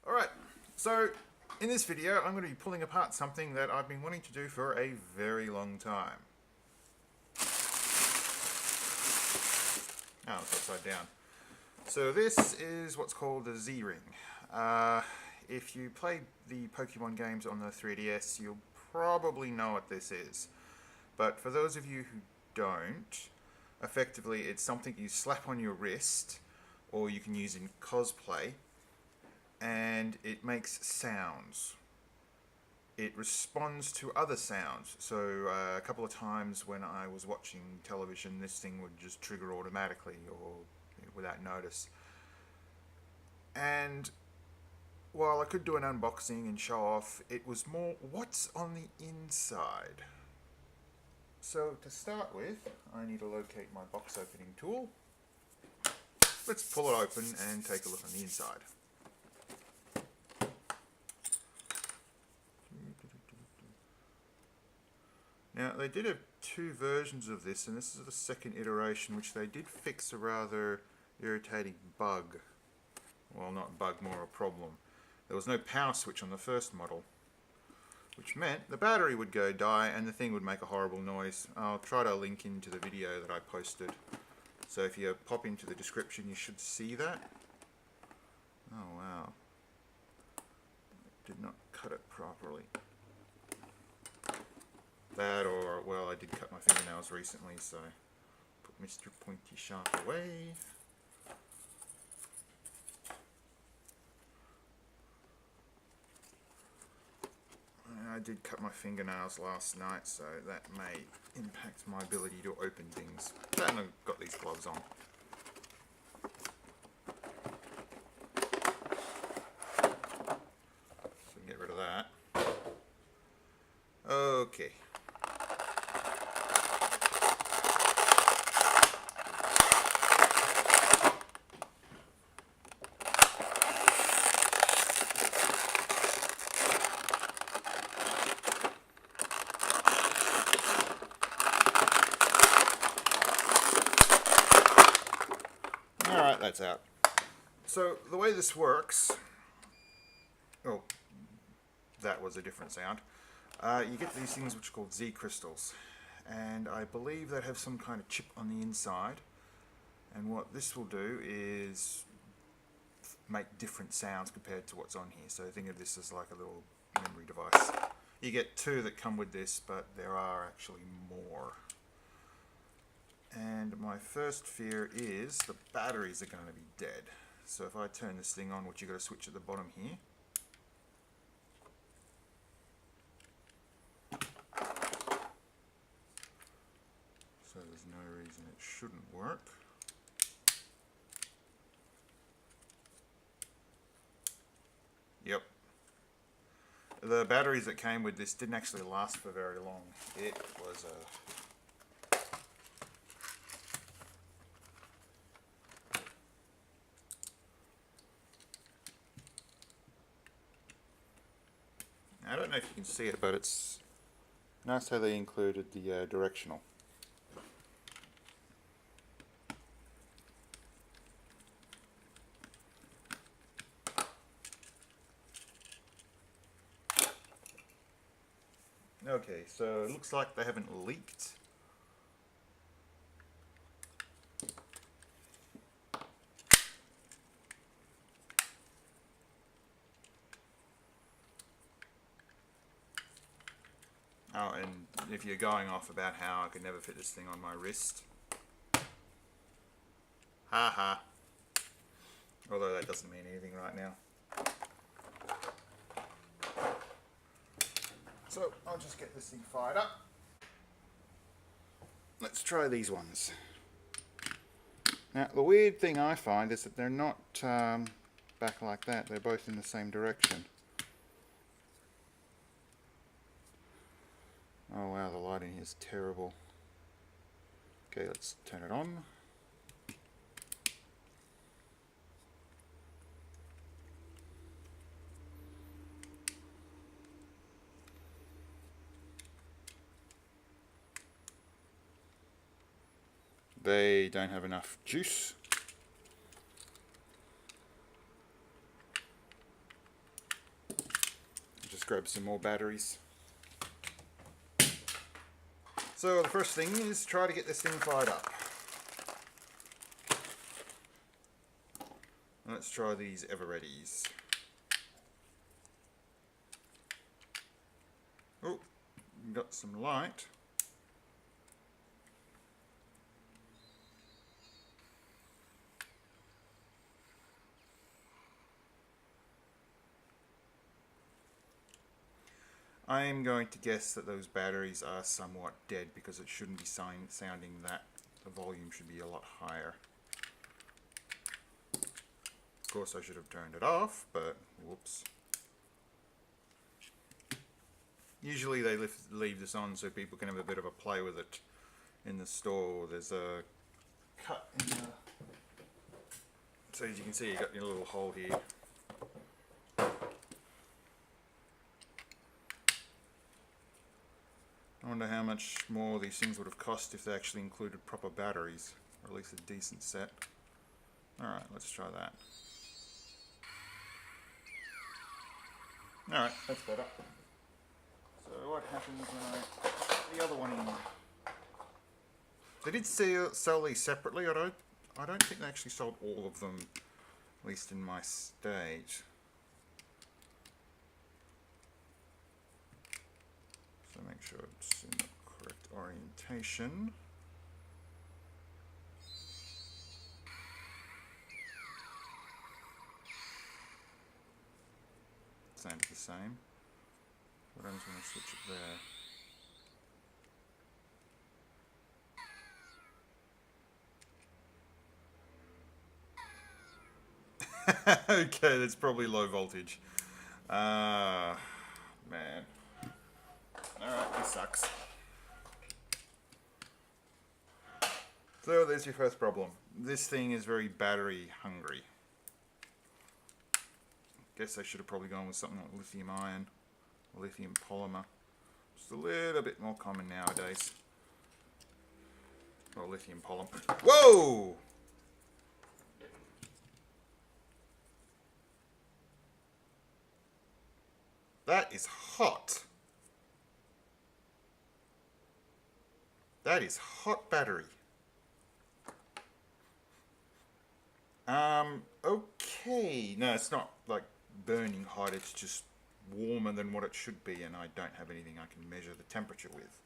Alright, so in this video I'm going to be pulling apart something that I've been wanting to do for a very long time. Oh, it's upside down. So this is what's called a Z-ring. If you played the Pokemon games on the 3DS, you'll probably know what this is. But for those of you who don't, effectively it's something you slap on your wrist, or you can use in cosplay, and it makes sounds. It responds to other sounds. So a couple of times when I was watching television, this thing would just trigger automatically or without notice. And while I could do an unboxing and show off, it was more what's on the inside. So to start with, I need to locate my box opening tool. Let's pull it open and take a look on the inside. Now, they did have two versions of this, and this is the second iteration, which they did fix a rather irritating bug. Well, not bug, more a problem. There was no power switch on the first model, which meant the battery would go die and the thing would make a horrible noise. I'll try to link into the video that I posted. So if you pop into the description, you should see that. Oh, wow. Did not cut it properly. That, or, well, I did cut my fingernails recently, so put Mr. Pointy Sharp away. I did cut my fingernails last night, so that may impact my ability to open things. And I've got these gloves on. So get rid of that. Okay. Alright, that's out. So the way this works, oh, that was a different sound. You get these things which are called Z crystals, and I believe they have some kind of chip on the inside, and what this will do is make different sounds compared to what's on here. So think of this as like a little memory device. You get two that come with this, but there are actually more. And my first fear is the batteries are going to be dead. So if I turn this thing on, which you've got to switch at the bottom here. So there's no reason it shouldn't work. Yep. The batteries that came with this didn't actually last for very long. It was a... I don't know if you can see it, but it's nice how they included the directional. Okay, so it looks like they haven't leaked. Oh, and if you're going off about how I could never fit this thing on my wrist. Ha ha. Although that doesn't mean anything right now. So I'll just get this thing fired up. Let's try these ones. Now the weird thing I find is that they're not back like that. They're both in the same direction. Oh wow, the lighting here is terrible. Okay, let's turn it on. They don't have enough juice. grab some more batteries. So the first thing is try to get this thing fired up. Let's try these Everreadies. Oh, got some light. I'm going to guess that those batteries are somewhat dead because it shouldn't be sounding that. The volume should be a lot higher. Of course I should have turned it off, but whoops. Usually they leave this on so people can have a bit of a play with it in the store. There's a cut in the... So as you can see, you got your little hole here. I wonder how much more these things would have cost if they actually included proper batteries, or at least a decent set. Alright, let's try that. Alright, that's better. So what happens when I put the other one in? They did sell these separately. I don't think they actually sold all of them, at least in my state. So make sure it's in the correct orientation. Sounds the same. What happens when I switch it there? Okay, that's probably low voltage. Man. Alright, this sucks. So there's your first problem. This thing is very battery hungry. Guess I should have probably gone with something like lithium ion, or lithium polymer. Just a little bit more common nowadays. Or lithium polymer. Whoa! That is hot. That is hot battery. Okay. No, it's not like burning hot. It's just warmer than what it should be, and I don't have anything I can measure the temperature with.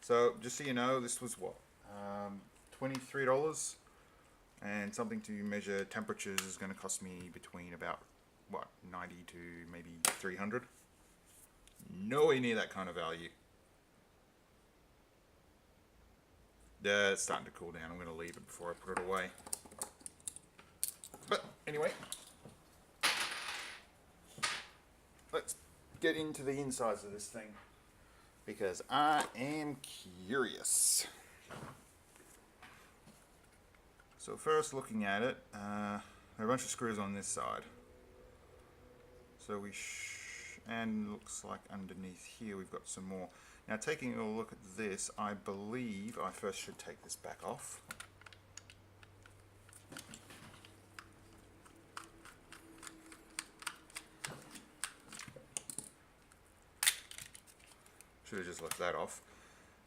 So, just so you know, this was what? $23, and something to measure temperatures is going to cost me between about, what, 90 to maybe 300? Nowhere near that kind of value. It's starting to cool down. I'm going to leave it before I put it away. But anyway, let's get into the insides of this thing, because I am curious. So first, looking at it, there are a bunch of screws on this side. So and looks like underneath here we've got some more. Now, taking a look at this, I believe I first should take this back off. Should have just left that off.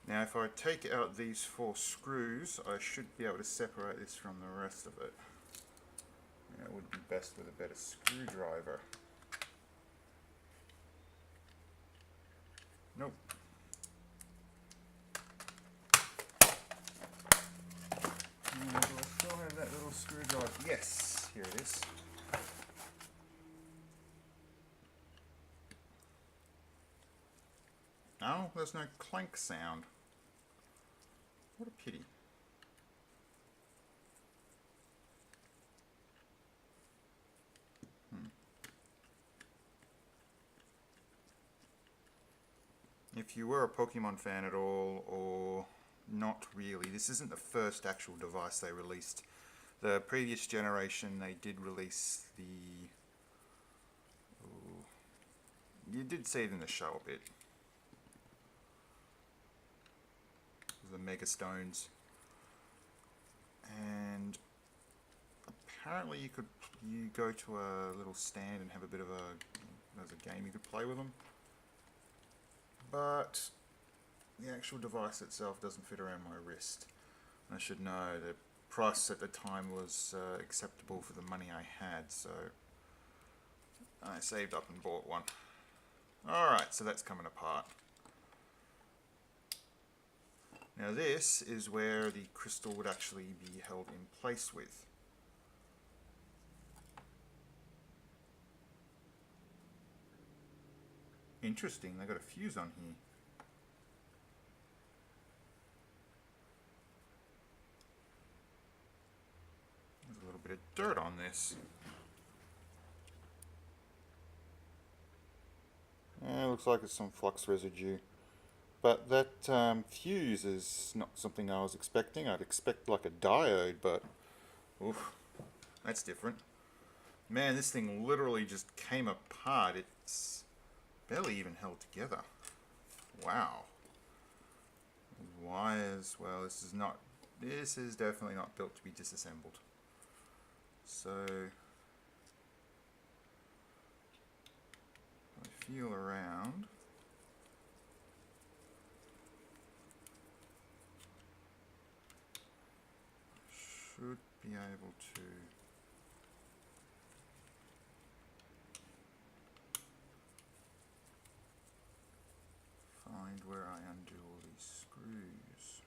Now, if I take out these 4 screws, I should be able to separate this from the rest of it. Yeah, it would be best with a better screwdriver. Nope. Do I still have that little screwdriver? Yes, here it is. Oh, there's no clank sound. What a pity. If you were a Pokemon fan at all, or not really, this isn't the first actual device they released. The previous generation, they did release the... Ooh, you did see it in the show a bit. The Mega Stones. And apparently you go to a little stand and have a bit of there's a game you could play with them. But the actual device itself doesn't fit around my wrist. And I should know the price at the time was acceptable for the money I had, so I saved up and bought one. Alright, so that's coming apart. Now this is where the crystal would actually be held in place with. Interesting, they got a fuse on here. There's a little bit of dirt on this. Looks like it's some flux residue. But that fuse is not something I was expecting. I'd expect like a diode, but oof, that's different. Man, this thing literally just came apart. It's barely even held together. Wow. Wires, well, this is definitely not built to be disassembled. So I feel around. Should be able to find where I undo all these screws.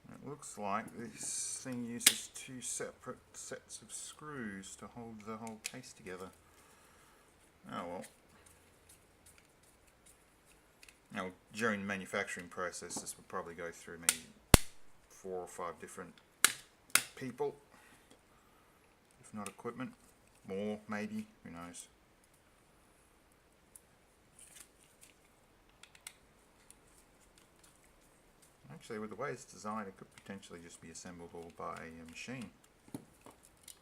It looks like this thing uses two separate sets of screws to hold the whole case together. Oh well. Now, during the manufacturing process, this would probably go through maybe 4 or 5 different people, if not equipment. More, maybe, who knows. Actually, with the way it's designed, it could potentially just be assemblable by a machine.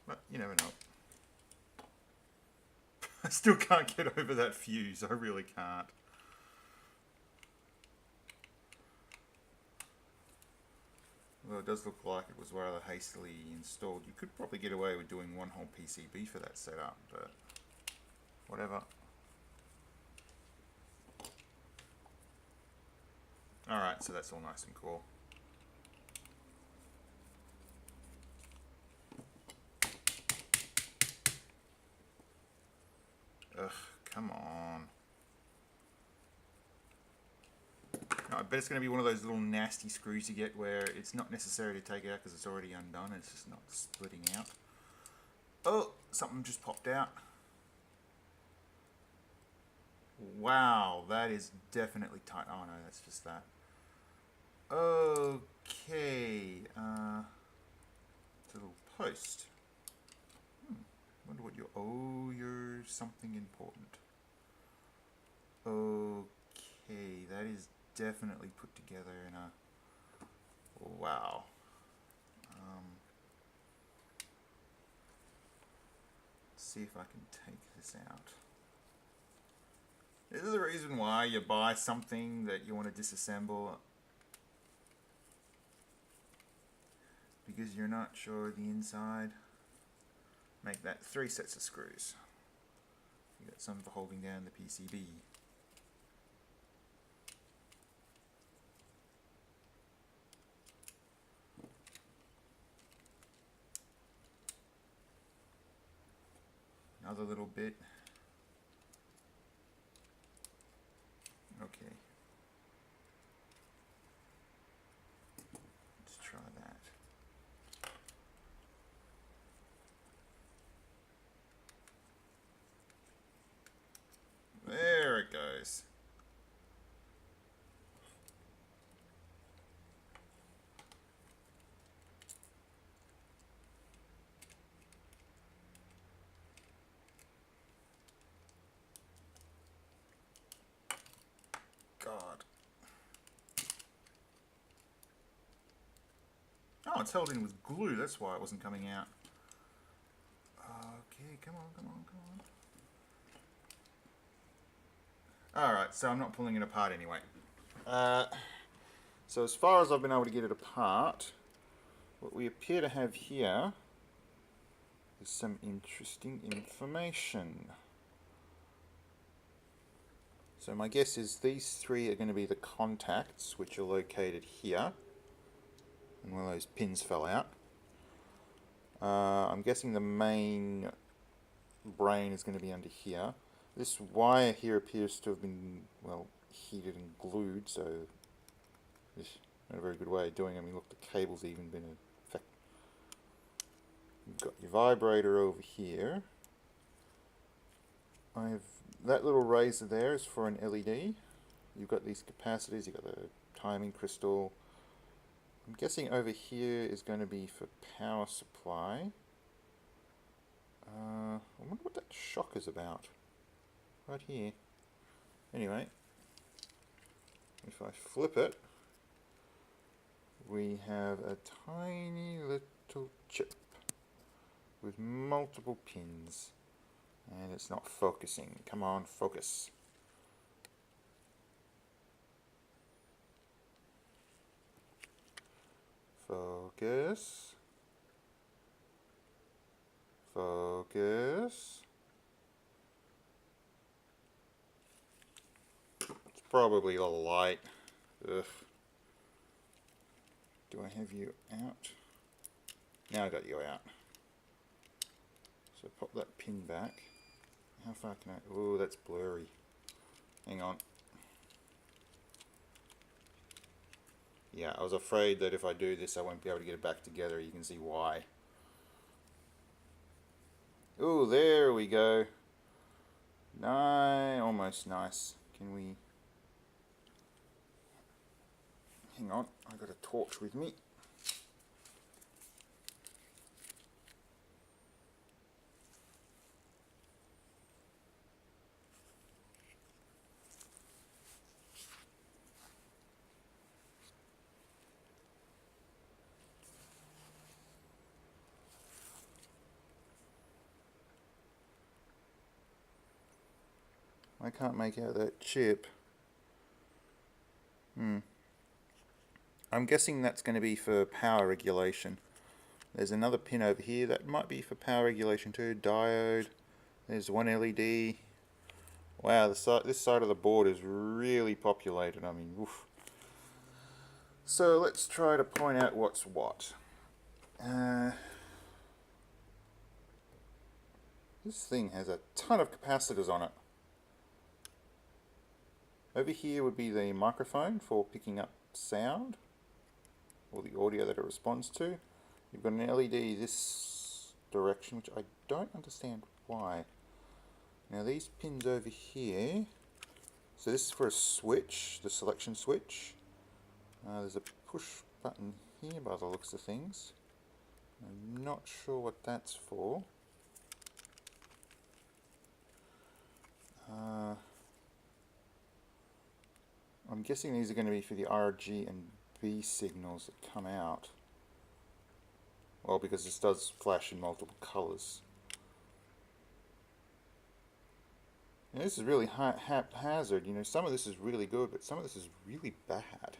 But you never know. I still can't get over that fuse, I really can't. Well, it does look like it was rather hastily installed. You could probably get away with doing one whole PCB for that setup, but whatever. Alright, so that's all nice and cool. Ugh, come on. No, I bet it's going to be one of those little nasty screws you get where it's not necessary to take it out because it's already undone. It's just not splitting out. Oh, something just popped out. Wow, that is definitely tight. Oh no, that's just that. Okay, it's a little post. Wonder what you're. Oh, you're something important. Okay, that is definitely put together in a. Wow. Let's see if I can take this out. This is the reason why you buy something that you want to disassemble. Because you're not sure the inside. Make that 3 sets of screws. You got some for holding down the PCB. Another little bit. Okay. Let's try that. There it goes. Oh, it's held in with glue. That's why it wasn't coming out. Okay, come on, come on, come on. Alright, so I'm not pulling it apart anyway. So as far as I've been able to get it apart, what we appear to have here is some interesting information. So my guess is these three are going to be the contacts, which are located here. And one of those pins fell out. I'm guessing the main brain is going to be under here. This wire here appears to have been, well, heated and glued, so it's not a very good way of doing it. I mean, look, the cable's even been affected. You've got your vibrator over here. That little razor there is for an LED. You've got these capacitors, you've got the timing crystal. I'm guessing over here is going to be for power supply. I wonder what that shock is about. Right here. Anyway, if I flip it, we have a tiny little chip with multiple pins. And it's not focusing. Come on, focus. Focus. Focus. It's probably the light. Ugh. Do I have you out? Now I got you out. So pop that pin back. How far can I... Oh, that's blurry. Hang on. Yeah, I was afraid that if I do this I won't be able to get it back together. You can see why. Oh, there we go. Almost nice. Can we... Hang on, I got a torch with me. I can't make out that chip. I'm guessing that's going to be for power regulation. There's another pin over here that might be for power regulation too. Diode. There's one LED. Wow, this side of the board is really populated. I mean, oof. So let's try to point out what's what. This thing has a ton of capacitors on it. Over here would be the microphone for picking up sound, or the audio that it responds to. You've got an LED this direction, which I don't understand why. Now these pins over here, so this is for a switch, the selection switch. There's a push button here by the looks of things. I'm not sure what that's for. I'm guessing these are going to be for the RG and B signals that come out. Well, because this does flash in multiple colours. And this is really haphazard. You know, some of this is really good, but some of this is really bad.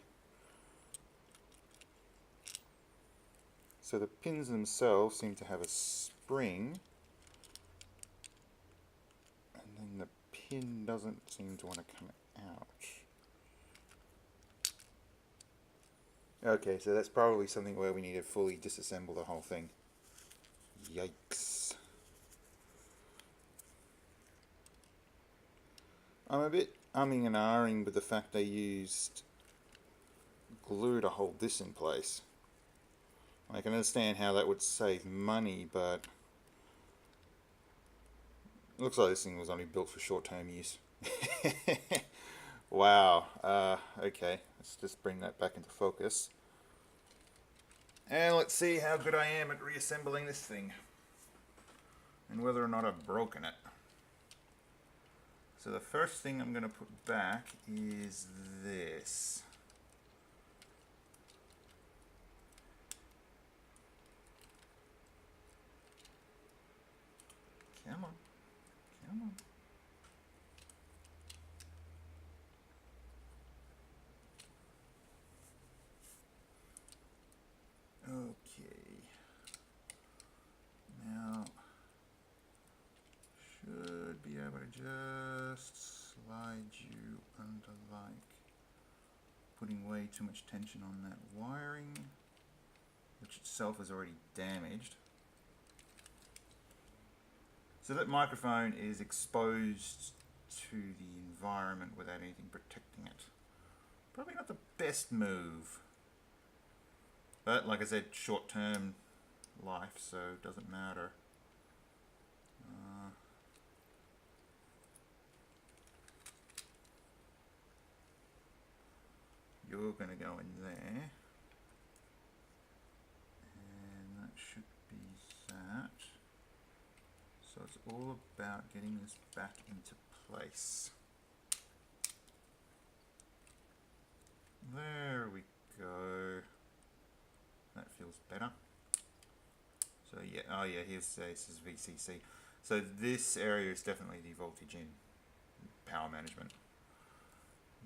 So the pins themselves seem to have a spring. And then the pin doesn't seem to want to come out. Okay, so that's probably something where we need to fully disassemble the whole thing. Yikes. I'm a bit umming and ahhing with the fact they used glue to hold this in place. I can understand how that would save money, but it looks like this thing was only built for short-term use. Wow. Okay, let's just bring that back into focus. And let's see how good I am at reassembling this thing. And whether or not I've broken it. So the first thing I'm going to put back is this. Come on. Come on. Okay. Now, should be able to just slide you under, like, putting way too much tension on that wiring, which itself is already damaged. So that microphone is exposed to the environment without anything protecting it. Probably not the best move. But like I said, short-term life, so it doesn't matter. You're going to go in there. And that should be that. So it's all about getting this back into place. There we go. That feels better. So yeah, oh yeah, here's this is VCC. So this area is definitely the voltage in power management.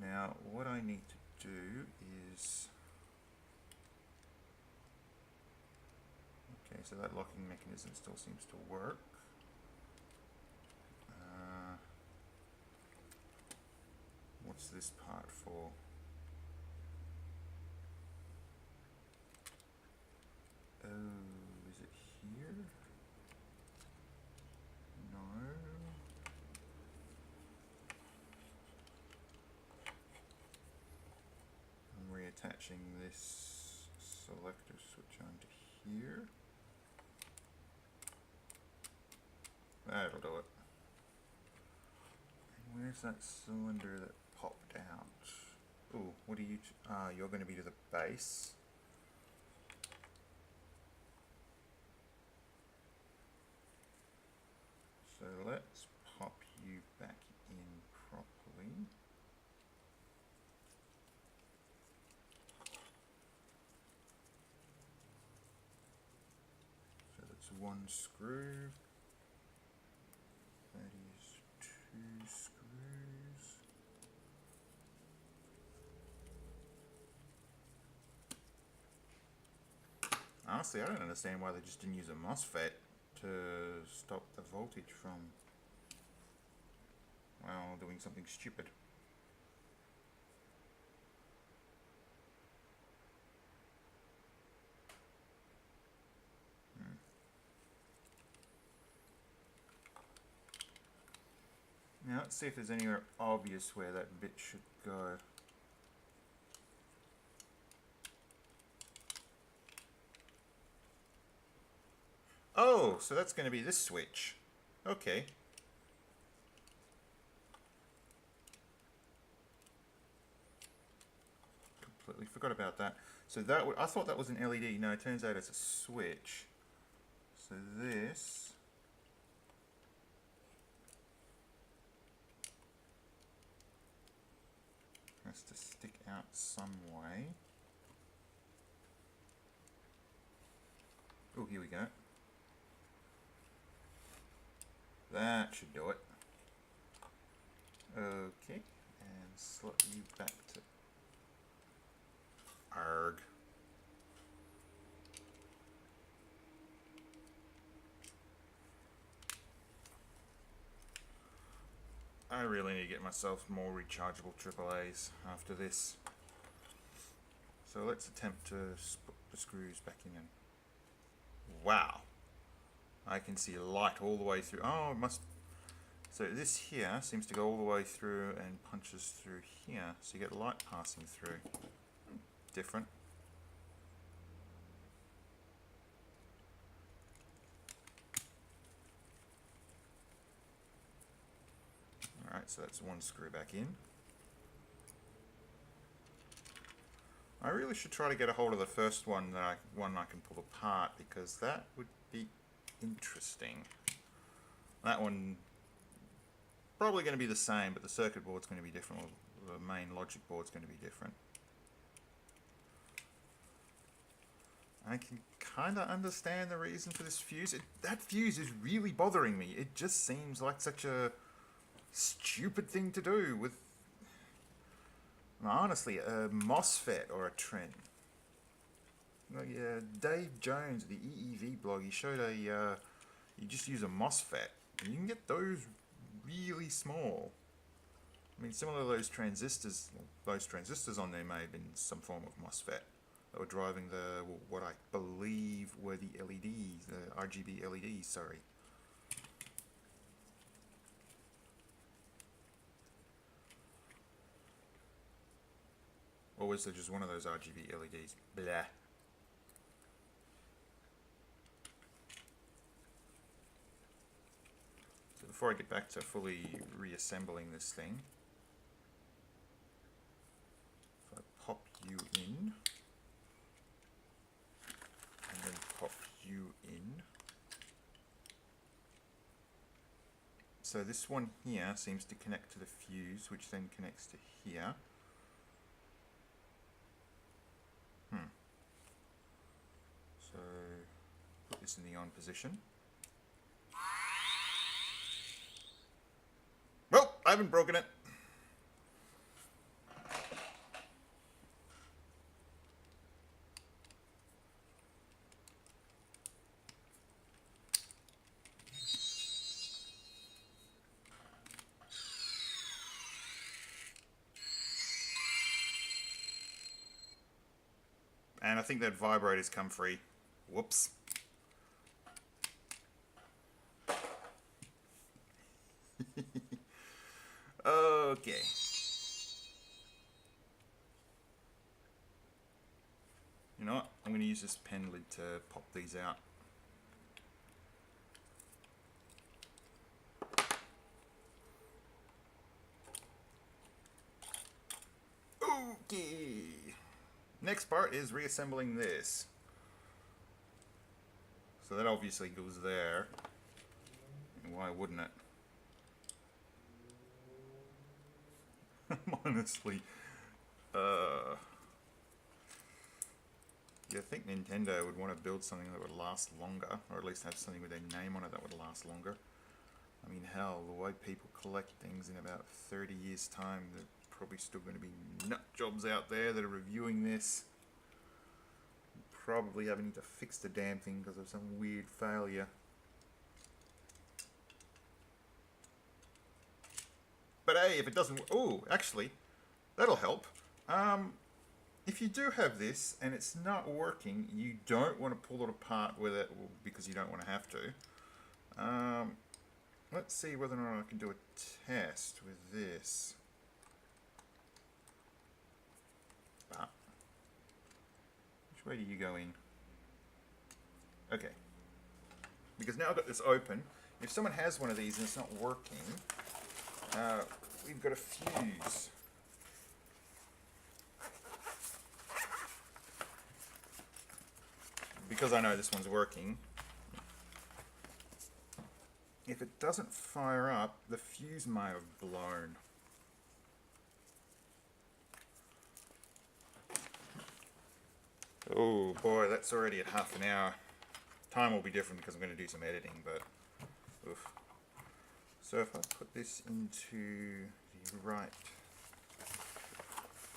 Now what I need to do is, okay, so that locking mechanism still seems to work. What's this part for? Oh, is it here? No. I'm reattaching this selector switch onto here. That'll do it. And where's that cylinder that popped out? Oh, what are you? You're going to be to the base. So let's pop you back in properly. So that's one screw. That is two screws. Honestly, I don't understand why they just didn't use a MOSFET to stop the voltage from, well, doing something stupid. Now let's see if there's anywhere obvious where that bit should go. Oh, so that's going to be this switch. Okay. Completely forgot about that. So that I thought that was an LED. No, it turns out it's a switch. So this has to stick out some way. Oh, here we go. That should do it. Okay, and slot you back to ARG. I really need to get myself more rechargeable AAAs after this. So let's attempt to put the screws back in. And wow, I can see light all the way through. Oh, it must. So this here seems to go all the way through and punches through here. So you get light passing through. Different. Alright, so that's one screw back in. I really should try to get a hold of the first one that I can pull apart, because that would be interesting. That one probably going to be the same, but the circuit board's going to be different. Or the main logic board's going to be different. I can kind of understand the reason for this fuse. That fuse is really bothering me. It just seems like such a stupid thing to do with, honestly, a MOSFET or a trend. Like, Dave Jones, the EEV blog, he showed you just use a MOSFET, and you can get those really small. I mean, similar to those transistors on there may have been some form of MOSFET that were driving what I believe were the LEDs, the RGB LEDs, sorry. Or was there just one of those RGB LEDs? Blah. So before I get back to fully reassembling this thing, if I pop you in, and then pop you in. So this one here seems to connect to the fuse, which then connects to here. So put this in the on position. Well, I haven't broken it. And I think that vibrator's come free. Whoops. Okay. You know what? I'm going to use this pen lid to pop these out. Okay. Next part is reassembling this. So that obviously goes there. Why wouldn't it? Honestly, you'd think Nintendo would want to build something that would last longer, or at least have something with their name on it that would last longer. I mean, hell, the way people collect things in about 30 years' time, there's probably still going to be nut jobs out there that are reviewing this. Probably having to fix the damn thing because of some weird failure. But hey, if it doesn't... Oh, actually, that'll help. If you do have this and it's not working, you don't want to pull it apart with it because you don't want to have to. Let's see whether or not I can do a test with this. Which way do you go in? Okay. Because now I've got this open, if someone has one of these and it's not working, we've got a fuse. Because I know this one's working, if it doesn't fire up, the fuse may have blown. Oh boy, that's already at half an hour. Time will be different because I'm going to do some editing, but oof. So if I put this into the right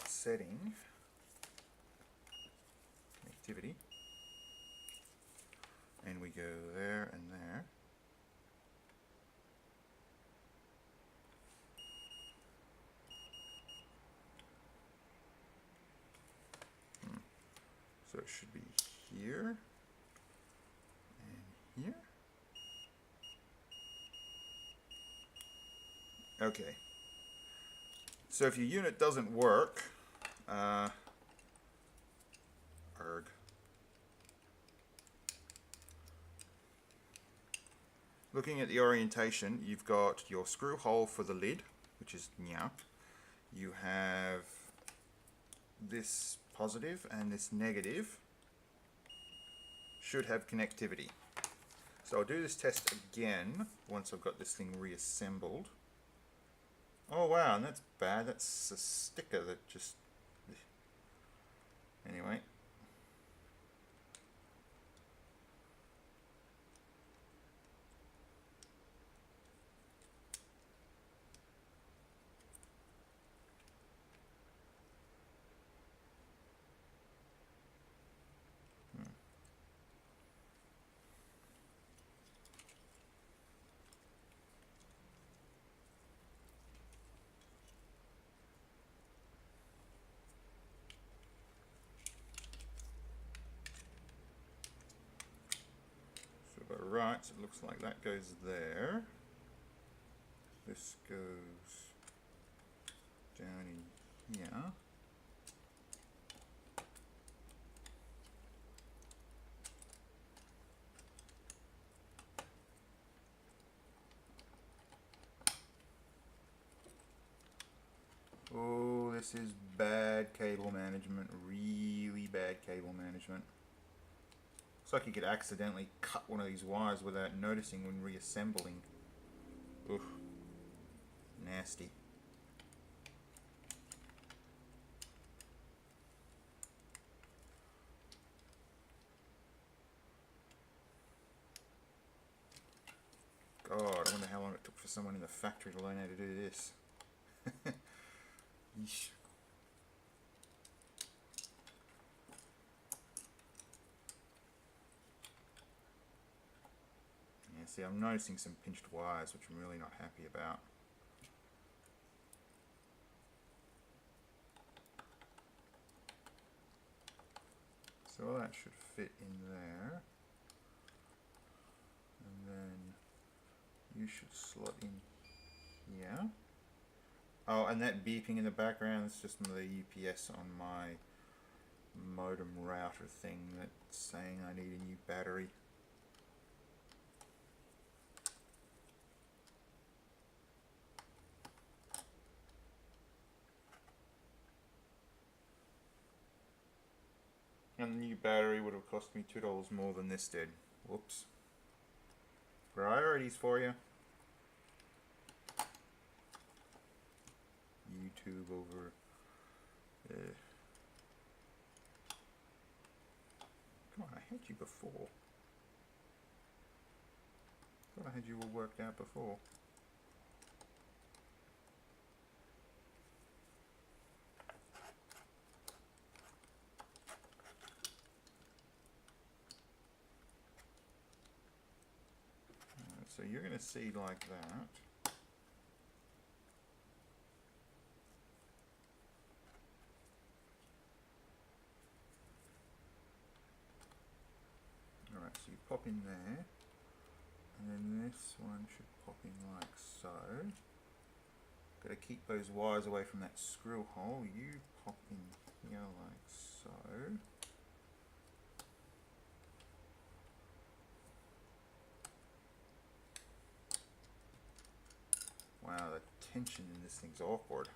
setting, connectivity, and we go there and there, so it should be here and here. Okay. So if your unit doesn't work, looking at the orientation, you've got your screw hole for the lid, which is nya. You have this positive and this negative should have connectivity. So I'll do this test again once I've got this thing reassembled. Oh wow, and that's bad. That's a sticker that just... Anyway. Alright, so it looks like that goes there. This goes down in here. Oh, this is bad cable management, really bad cable management. Looks like you could accidentally cut one of these wires without noticing when reassembling. Oof. Nasty. God, I wonder how long it took for someone in the factory to learn how to do this. Yeesh. Yeah, see, I'm noticing some pinched wires, which I'm really not happy about. So all that should fit in there. And then you should slot in here. Oh, and that beeping in the background is just the UPS on my modem router thing that's saying I need a new battery. And the new battery would have cost me $2 more than this did. Whoops. Priorities for you. YouTube over. Come on, I had you before. Thought I had you all worked out before. So you're going to see like that. Alright, so you pop in there, and then this one should pop in like so. Got to keep those wires away from that screw hole. You pop in here like so. Wow, the tension in this thing's awkward.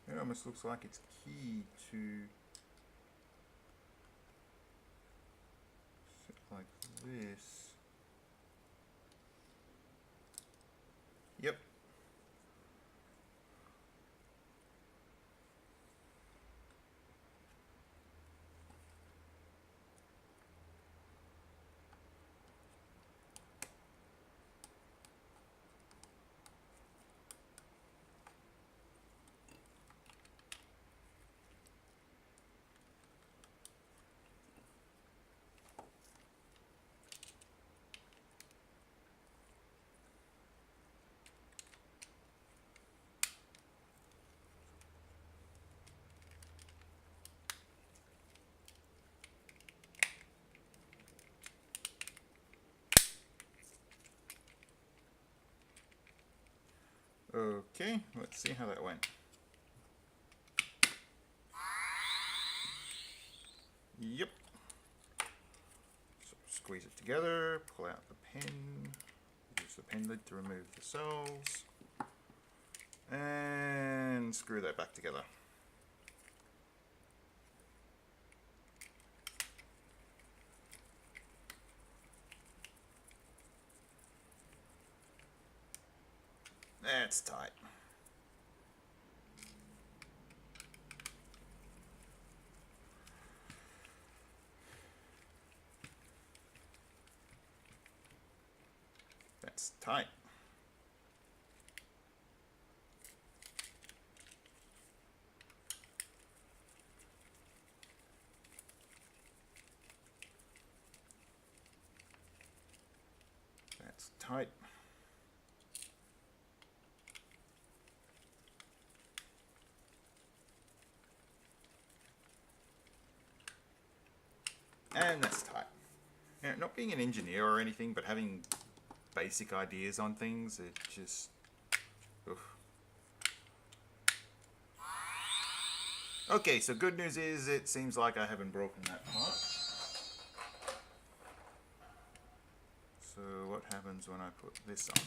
It almost looks like it's key to sit like this. Yep. Okay, let's see how that went. Yep. So squeeze it together, pull out the pen, use the pen lid to remove the cells, and screw that back together. That's tight. That's tight. That's tight. And that's tight. Now, not being an engineer or anything, but having basic ideas on things, it just... Oof. Okay, so good news is it seems like I haven't broken that part. So what happens when I put this on?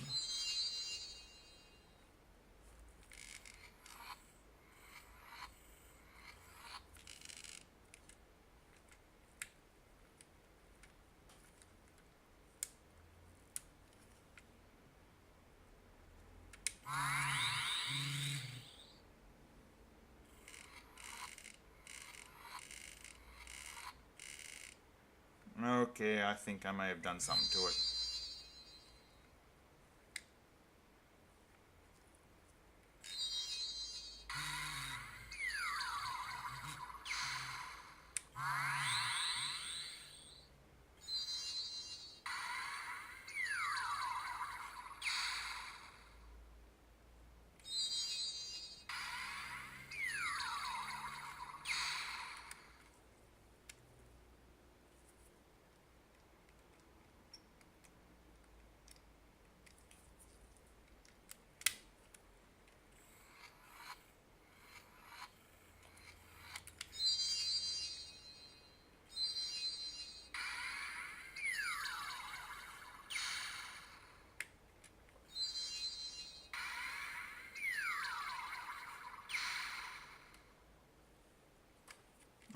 Okay, I think I may have done something to it.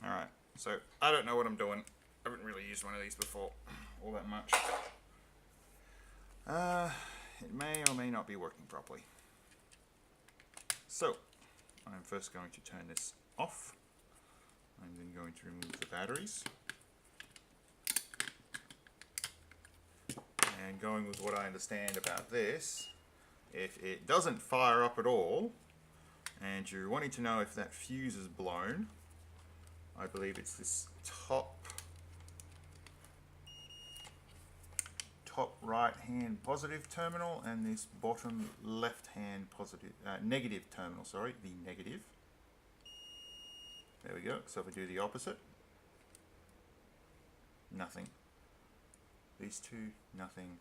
Alright, so I don't know what I'm doing. I haven't really used one of these before all that much. It may or may not be working properly. So, I'm first going to turn this off. I'm then going to remove the batteries. And going with what I understand about this, if it doesn't fire up at all, and you're wanting to know if that fuse is blown, I believe it's this top right hand positive terminal and this bottom left hand positive negative terminal, sorry, the negative. There we go. So if we do the opposite, nothing. These two, nothing.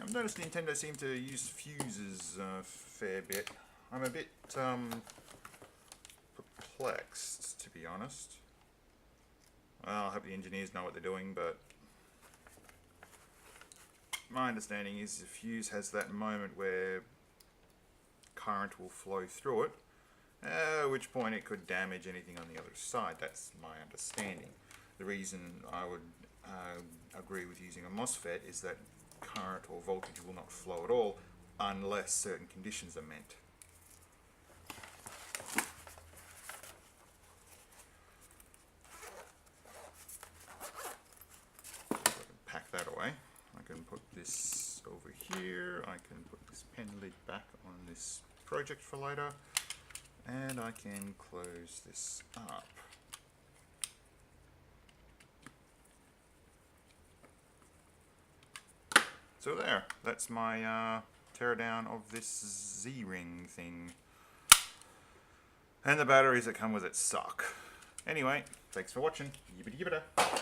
I've noticed Nintendo seem to use fuses a fair bit. I'm a bit perplexed, to be honest. Well, I hope the engineers know what they're doing, but my understanding is the fuse has that moment where current will flow through it, at which point it could damage anything on the other side. That's my understanding. The reason I would agree with using a MOSFET is that current or voltage will not flow at all unless certain conditions are met. So I can pack that away. I can put this over here. I can put this pen lid back on this project for later. And I can close this up. So there, that's my teardown of this Z-ring thing. And the batteries that come with it suck. Anyway, thanks for watching. Yibbity yibbida.